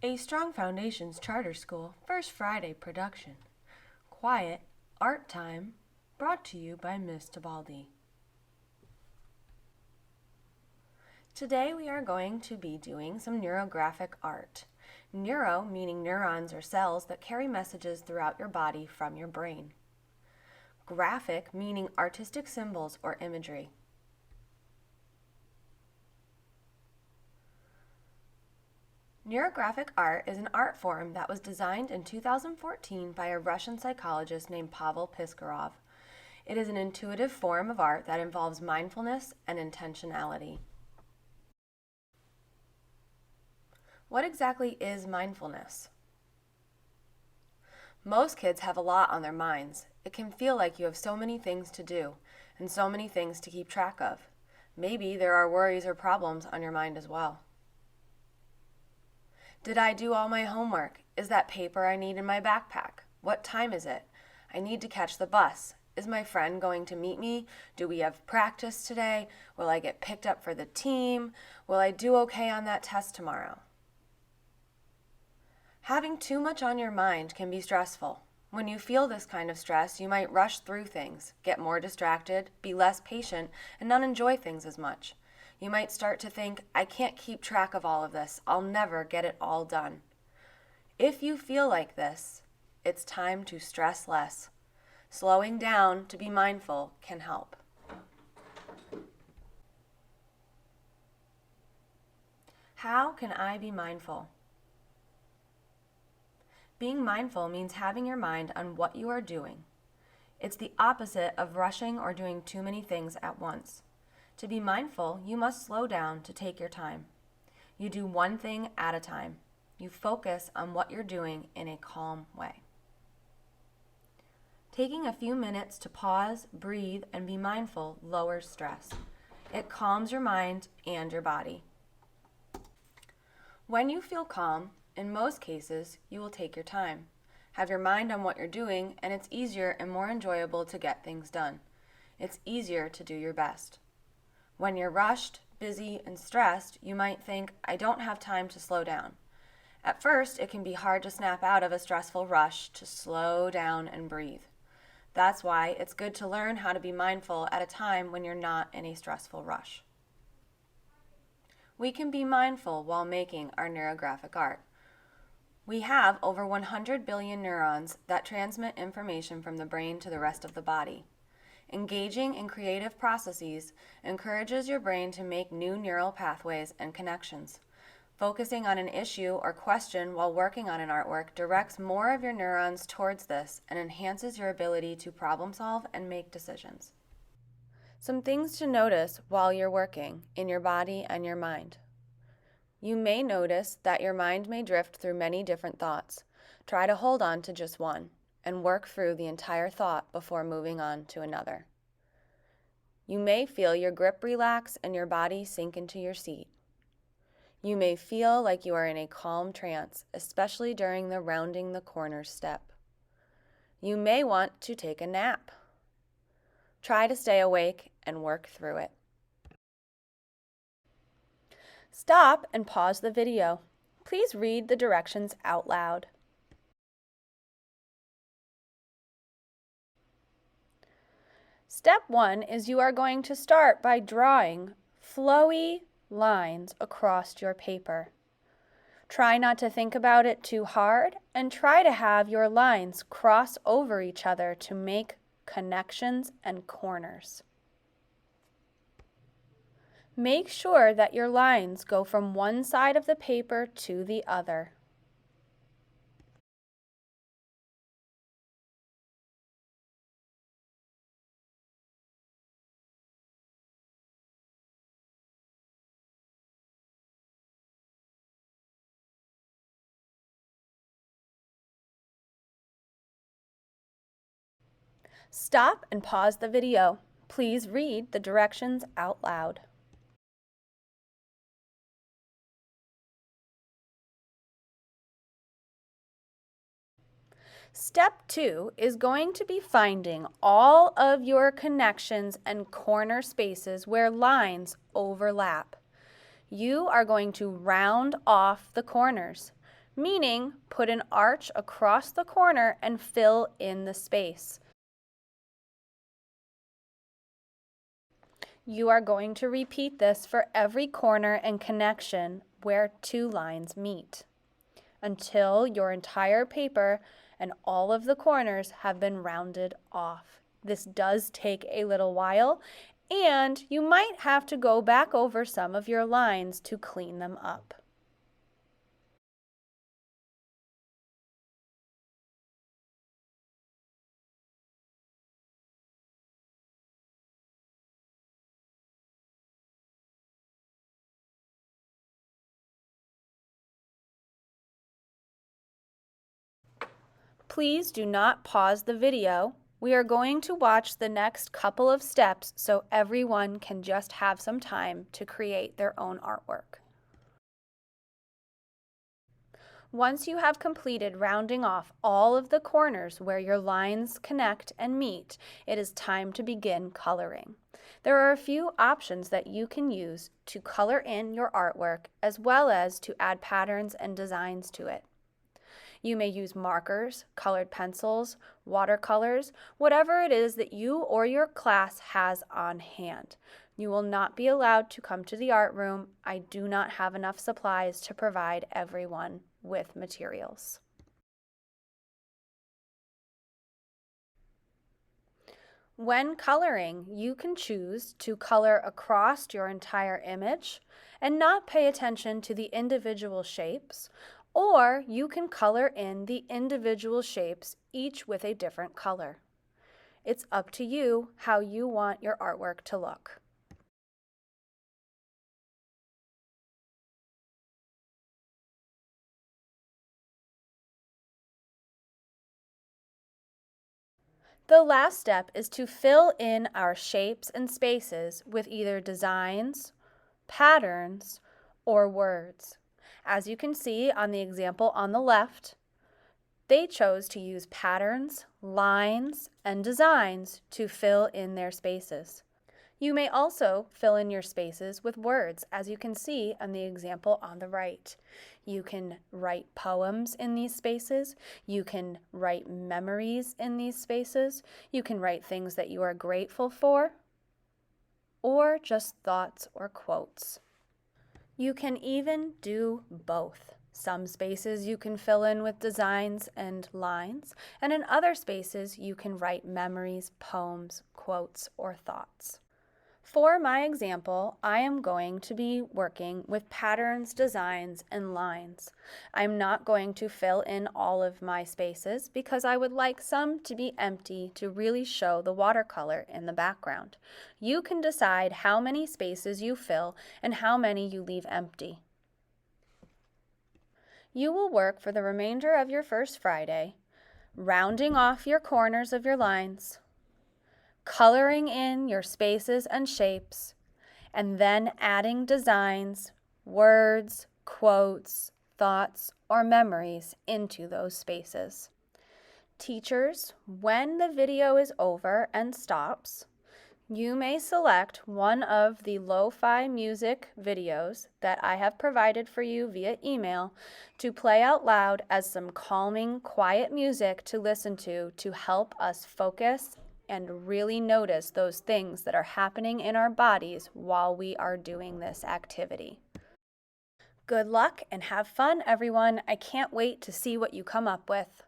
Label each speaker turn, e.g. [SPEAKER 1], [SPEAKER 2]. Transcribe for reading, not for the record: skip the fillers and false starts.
[SPEAKER 1] A Strong Foundations Charter School First Friday production. Quiet Art Time, brought to you by Miss Tibaldi. Today we are going to be doing some neurographic art. Neuro meaning neurons or cells that carry messages throughout your body from your brain. Graphic meaning artistic symbols or imagery. Neurographic art is an art form that was designed in 2014 by a Russian psychologist named Pavel Piskarov. It is an intuitive form of art that involves mindfulness and intentionality. What exactly is mindfulness? Most kids have a lot on their minds. It can feel like you have so many things to do and so many things to keep track of. Maybe there are worries or problems on your mind as well. Did I do all my homework? Is that paper I need in my backpack? What time is it? I need to catch the bus. Is my friend going to meet me? Do we have practice today? Will I get picked up for the team? Will I do okay on that test tomorrow? Having too much on your mind can be stressful. When you feel this kind of stress, you might rush through things, get more distracted, be less patient, and not enjoy things as much. You might start to think, I can't keep track of all of this. I'll never get it all done. If you feel like this, it's time to stress less. Slowing down to be mindful can help. How can I be mindful? Being mindful means having your mind on what you are doing. It's the opposite of rushing or doing too many things at once. To be mindful, you must slow down to take your time. You do one thing at a time. You focus on what you're doing in a calm way. Taking a few minutes to pause, breathe, and be mindful lowers stress. It calms your mind and your body. When you feel calm, in most cases, you will take your time. Have your mind on what you're doing, and it's easier and more enjoyable to get things done. It's easier to do your best. When you're rushed, busy, and stressed, you might think, I don't have time to slow down. At first, it can be hard to snap out of a stressful rush to slow down and breathe. That's why it's good to learn how to be mindful at a time when you're not in a stressful rush. We can be mindful while making our neurographic art. We have over 100 billion neurons that transmit information from the brain to the rest of the body. Engaging in creative processes encourages your brain to make new neural pathways and connections. Focusing on an issue or question while working on an artwork directs more of your neurons towards this and enhances your ability to problem solve and make decisions. Some things to notice while you're working in your body and your mind. You may notice that your mind may drift through many different thoughts. Try to hold on to just one and work through the entire thought before moving on to another. You may feel your grip relax and your body sink into your seat. You may feel like you are in a calm trance, especially during the rounding the corners step. You may want to take a nap. Try to stay awake and work through it. Stop and pause the video. Please read the directions out loud. Step 1 is you are going to start by drawing flowy lines across your paper. Try not to think about it too hard and try to have your lines cross over each other to make connections and corners. Make sure that your lines go from one side of the paper to the other. Stop and pause the video. Please read the directions out loud. Step 2 is going to be finding all of your connections and corner spaces where lines overlap. You are going to round off the corners. meaning put an arch across the corner and fill in the space. You are going to repeat this for every corner and connection where two lines meet, until your entire paper and all of the corners have been rounded off. This does take a little while, and you might have to go back over some of your lines to clean them up. Please do not pause the video. We are going to watch the next couple of steps so everyone can just have some time to create their own artwork. Once you have completed rounding off all of the corners where your lines connect and meet, it is time to begin coloring. There are a few options that you can use to color in your artwork as well as to add patterns and designs to it. You may use markers, colored pencils, watercolors, whatever it is that you or your class has on hand. You will not be allowed to come to the art room. I do not have enough supplies to provide everyone with materials. When coloring, you can choose to color across your entire image and not pay attention to the individual shapes, or you can color in the individual shapes, each with a different color. It's up to you how you want your artwork to look. The last step is to fill in our shapes and spaces with either designs, patterns, or words. As you can see on the example on the left, they chose to use patterns, lines, and designs to fill in their spaces. You may also fill in your spaces with words, as you can see on the example on the right. You can write poems in these spaces. You can write memories in these spaces. You can write things that you are grateful for, or just thoughts or quotes. You can even do both. Some spaces you can fill in with designs and lines, and in other spaces you can write memories, poems, quotes, or thoughts. For my example, I am going to be working with patterns, designs, and lines. I'm not going to fill in all of my spaces because I would like some to be empty to really show the watercolor in the background. You can decide how many spaces you fill and how many you leave empty. You will work for the remainder of your first Friday, rounding off your corners of your lines, coloring in your spaces and shapes, and then adding designs, words, quotes, thoughts, or memories into those spaces. Teachers, when the video is over and stops, you may select one of the lo-fi music videos that I have provided for you via email to play out loud as some calming, quiet music to listen to help us focus and really notice those things that are happening in our bodies while we are doing this activity. Good luck and have fun, everyone. I can't wait to see what you come up with.